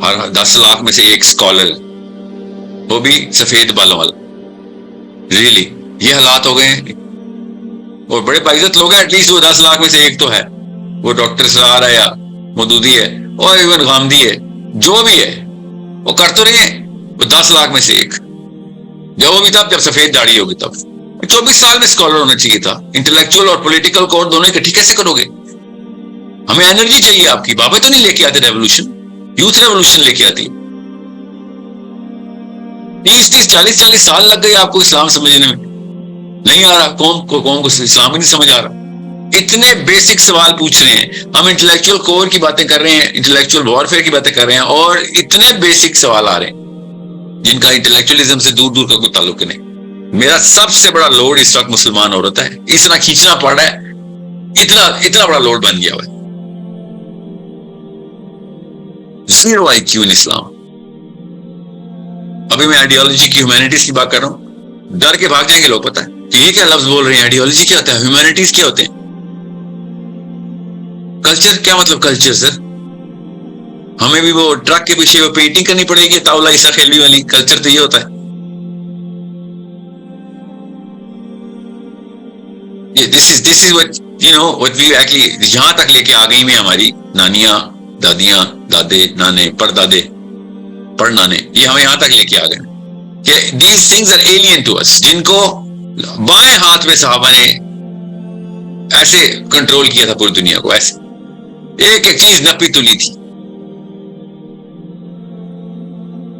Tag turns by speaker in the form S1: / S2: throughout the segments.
S1: ہر 10 لاکھ میں سے ایک اسکالر, وہ بھی سفید بالوں والا. ریئلی یہ حالات ہو گئے ہیں. اور بڑے باعزت لوگ ہیں, ایٹ لیسٹ وہ 10 لاکھ میں سے ایک تو ہے. وہ ڈاکٹر سرار ہے یا مودودی ہے اور ایون غامدی ہے, جو بھی ہے وہ کر تو رہے ہیں. وہ 10 لاکھ میں سے ایک, جب وہ بھی تب جب سفید داڑھی ہوگی تب. 24 سال میں اسکالر ہونا چاہیے تھا. انٹلیکچوئل اور پولیٹیکل کور دونوں اکٹھی کیسے کرو گے؟ ہمیں انرجی چاہیے آپ کی. بابا تو نہیں لے کے آتے ریولوشن, یوتھ ریولوشن لے کے آتی. 30-40 سال لگ گئے آپ کو اسلام سمجھنے میں. نہیں آ رہا, قوم کو اسلام ہی نہیں سمجھ آ رہا. اتنے بیسک سوال پوچھ رہے ہیں ہم, انٹلیکچوئل کور کی باتیں کر رہے ہیں, انٹلیکچوئل وارفیئر کی باتیں کر رہے ہیں, اور اتنے بیسک سوال آ رہے ہیں جن کا انٹلیکچوئلزم سے دور کا کوئی تعلق نہیں. میرا سب سے بڑا لوڈ اس وقت مسلمان عورت ہے. اس طرح کھینچنا پڑ رہا ہے, اتنا بڑا لوڈ بن گیا ہوا ہے. زیرو آئی کیو ان اسلام. ابھی میں آئیڈیالوجی کی, ہیومینٹیز کی بات کر رہا ہوں. ڈر کے بھاگ جائیں گے لوگ, پتہ ہے کہ یہ کیا لفظ بول رہے ہیں. آئیڈیالوجی کیا ہوتا ہے, ہیومینٹیز کیا ہوتے ہیں, کلچر کیا مطلب کلچر سر. ہمیں بھی وہ ٹرک کے پیچھے وہ پینٹنگ کرنی پڑے گی طاولہ عیسیٰ خیلوی والی. کلچر تو یہ ہوتا ہے. This is what what we actually یہاں تک لے کے آ گئی میں ہماری نانیاں, دادیاں, دادے, نانے, پردادے, پڑنانے, یہ ہمیں یہاں تک لے کے آ گئے کہ these things are alien to us, جن کو بائیں ہاتھ میں صحابہ نے ایسے کنٹرول کیا تھا پوری دنیا کو. ایسے ایک ایک چیز نپی تلی تھی.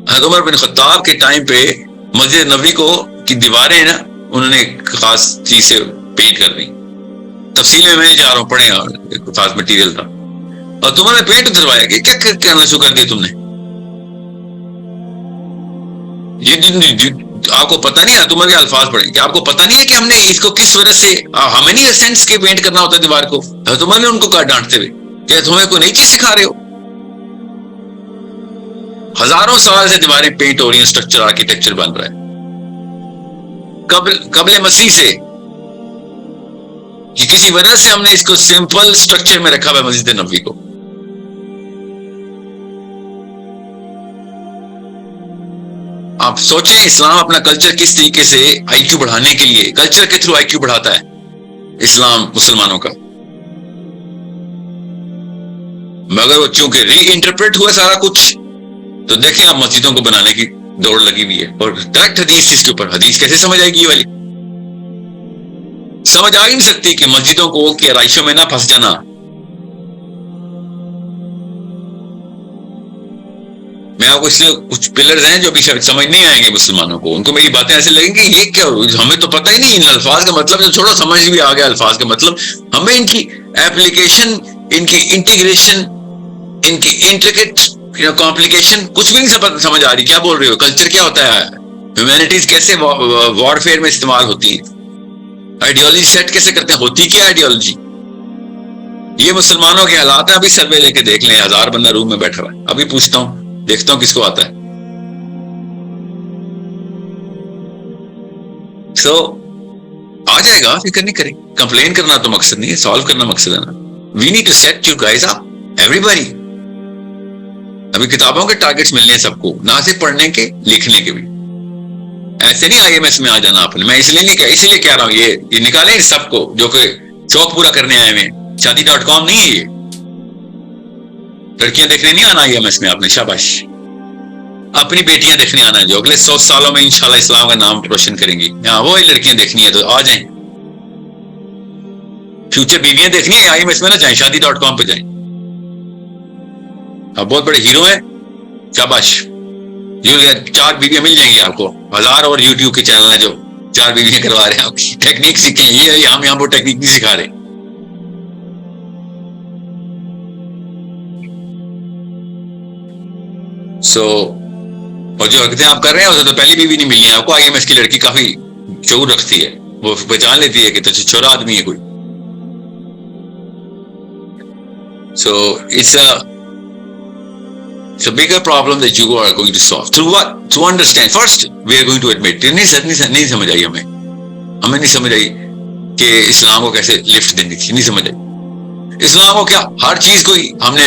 S1: حضرت عمر بن خطاب کے ٹائم پہ مسجد نبوی کو کی دیواریں نا انہوں نے خاص چیز سے پینٹ کر دی. تفصیل میں نہیں جا رہا ہوں, پڑھیں, خاص مٹیریل تھا. اور تمہوں نے پینٹ اتروایا کہ کیا کرنا شروع کر دیا تم نے. آپ کو پتہ نہیں ہے, تمہارے الفاظ پڑھیں کہ آپ کو پتہ نہیں ہے کہ ہم نے اس کو کس وجہ سے, ہمیں نہیں سینس کے پینٹ کرنا ہوتا دیوار کو. تمہوں نے ان کو کہا ڈانٹتے ہوئے کہ تمہیں کوئی نئی چیز سکھا رہے ہو. ہزاروں سال سے دیواریں پینٹ ہو رہی ہیں, اسٹرکچر آرکیٹیکچر بن رہا ہے قبل مسیح سے. کہ کسی وجہ سے ہم نے اس کو سمپل اسٹرکچر میں رکھا ہوا ہے مسجد نبوی کو. آپ سوچیں اسلام اپنا کلچر کس طریقے سے آئی کیو بڑھانے کے لیے, کلچر کے تھرو آئی کیو بڑھاتا ہے اسلام مسلمانوں کا. مگر وہ چونکہ ری انٹرپریٹ ہوا سارا کچھ, تو دیکھیں آپ مسجدوں کو بنانے کی دوڑ لگی ہوئی ہے. اور ڈائریکٹ حدیث اس کے اوپر, حدیث کیسے سمجھ آئے گی یہ والی؟ سمجھ آ ہی نہیں سکتی کہ مسجدوں کو کہ رائشوں میں نہ پھنس جانا. میں آپ کو اس لیے کچھ پلرز ہیں جو بھی شاید سمجھ نہیں آئیں گے مسلمانوں کو. ان کو میری باتیں ایسے لگیں گی یہ کیا, ہمیں تو پتہ ہی نہیں ان الفاظ کا مطلب. جو چھوڑو سمجھ بھی آ گیا الفاظ کا مطلب, ہمیں ان کی ایپلیکیشن, ان کی انٹیگریشن, ان کی انٹریکٹ کمپلیکیشن کچھ بھی نہیں سمجھ آ رہی. کیا بول رہے ہو, کلچر کیا ہوتا ہے, ہیومینٹیز کیسے وارفیئر میں استعمال ہوتی ہے, آئیڈیالوجی سیٹ کیسے کرتے ہیں, ہوتی کیا آئیڈیالوجی. یہ مسلمانوں کے حالات ہیں. ابھی سروے لے کے دیکھ لیں, 1000 بندہ روم میں بیٹھا ہوا ہے. ابھی پوچھتا ہوں, دیکھتا ہوں کس کو آتا ہے. سو آ جائے گا, فکر نہیں کریں. کمپلین کرنا تو مقصد نہیں ہے, سالو کرنا مقصد ہے نا. We need to set you guys up, every. ابھی کتابوں کے ٹارگیٹس ملنے ہیں سب کو, نہ صرف پڑھنے کے, لکھنے کے بھی. ایسے نہیں IMS میں آ جانا آپ نے. میں اس لیے کہہ رہا ہوں یہ نکالیں سب کو جو کہ شوق پورا کرنے آئے ہوئے. شادی.com نہیں ہے یہ. لڑکیاں دیکھنے نہیں آنا IMS میں آپ نے, شاباش. اپنی بیٹیاں دیکھنے آنا ہے جو اگلے 100 سالوں میں انشاءاللہ اسلام کا نام روشن کریں گی. ہاں وہی لڑکیاں دیکھنی ہے تو آ جائیں. فیوچر بیویاں دیکھنی ہے IMS میں نہ جائیں, شادی.com پہ جائیں. آپ بہت بڑے ہیرو ہیں, شاباش. 4 بیویاں مل جائیں گی آپ کو. 1000 اور YouTube کے چینل ہیں جو 4 بیویاں کروا رہے ہیں آپ کی. ٹیکنیک سیکھیں, یہ ہم یہاں پر ٹیکنیک نہیں سکھا رہے. اور جو حرکتیں آپ کر رہے ہیں اسے تو پہلی بیوی نہیں ملنی ہے آپ کو. IMS کی لڑکی کافی شعور رکھتی ہے, وہ پہچان لیتی ہے کہ تو چھوڑا آدمی ہے کوئی. So it's a bigger problem that you are going to solve. Through what? To understand. First, we are going to admit. نہیں سمجھ آئی ہمیں نہیں سمجھ آئی کہ اسلام کو کیسے لفٹ دینی تھی. نہیں سمجھ آئی اسلام کو. کیا ہر چیز کو ہی ہم نے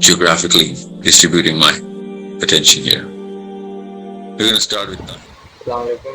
S1: geographically distributing my attention here. We're going to start with that.
S2: Assalamualaikum.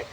S2: IQ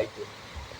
S2: IQ।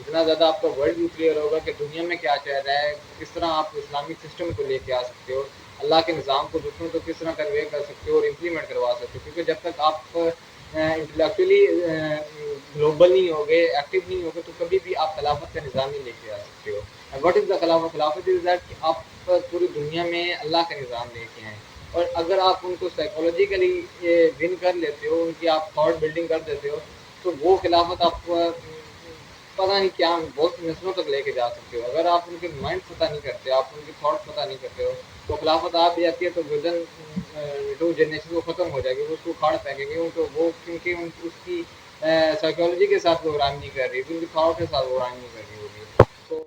S2: جتنا زیادہ آپ کا ورلڈ ویو کلیئر ہوگا کہ دنیا میں کیا چل رہا ہے, کس طرح آپ اسلامک سسٹم کو لے کے آ سکتے ہو, اللہ کے نظام کو دوسروں تو کس طرح کنوے کر سکتے ہو اور امپلیمنٹ کروا سکتے ہو. کیونکہ جب تک آپ انٹلیکچولی گلوبل نہیں ہوگے, ایکٹیو نہیں ہوگے, تو کبھی بھی آپ خلافت کا نظام نہیں لے کے آ سکتے ہو. واٹ از دا خلافت؟ خلافت از دیٹ کہ آپ پوری دنیا میں اللہ کا نظام لے کے آئیں, اور اگر آپ ان کو سائیکولوجیکلی ون کر لیتے ہو, ان کی آپ تھاٹ بلڈنگ کر دیتے ہو, تو وہ خلافت آپ کو پتہ نہیں کیا بہت نسلوں تک لے کے جا سکتے ہو. اگر آپ ان کے مائنڈ پتہ نہیں کرتے, آپ ان کے تھاٹ پتہ نہیں کرتے ہو, تو خلافت آپ بھی آتی ہے تو ودن 2 جنریشن وہ ختم ہو جائے گی, وہ اس کو کھاڑ پھینکیں گے. تو وہ کیونکہ اس کی سائیکالوجی کے ساتھ وہ ران نہیں کر رہی, ان کی تھاٹ کے ساتھ وہ ران نہیں کر رہی.